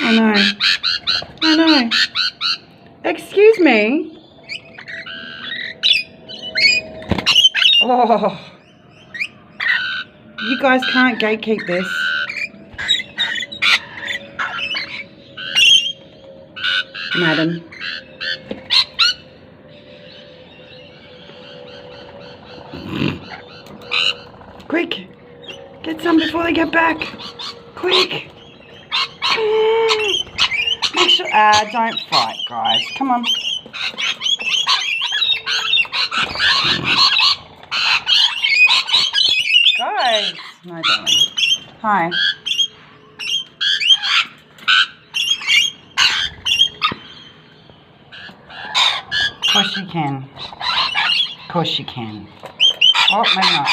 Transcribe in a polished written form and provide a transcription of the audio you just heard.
I know. I know. Excuse me. Oh. You guys can't gatekeep this. Madam. Quick. Get some before they get back. Quick. Make sure. Don't fight, guys. Come on. Guys. No, darling. Hi. Of course you can. Of course you can. Oh, maybe not.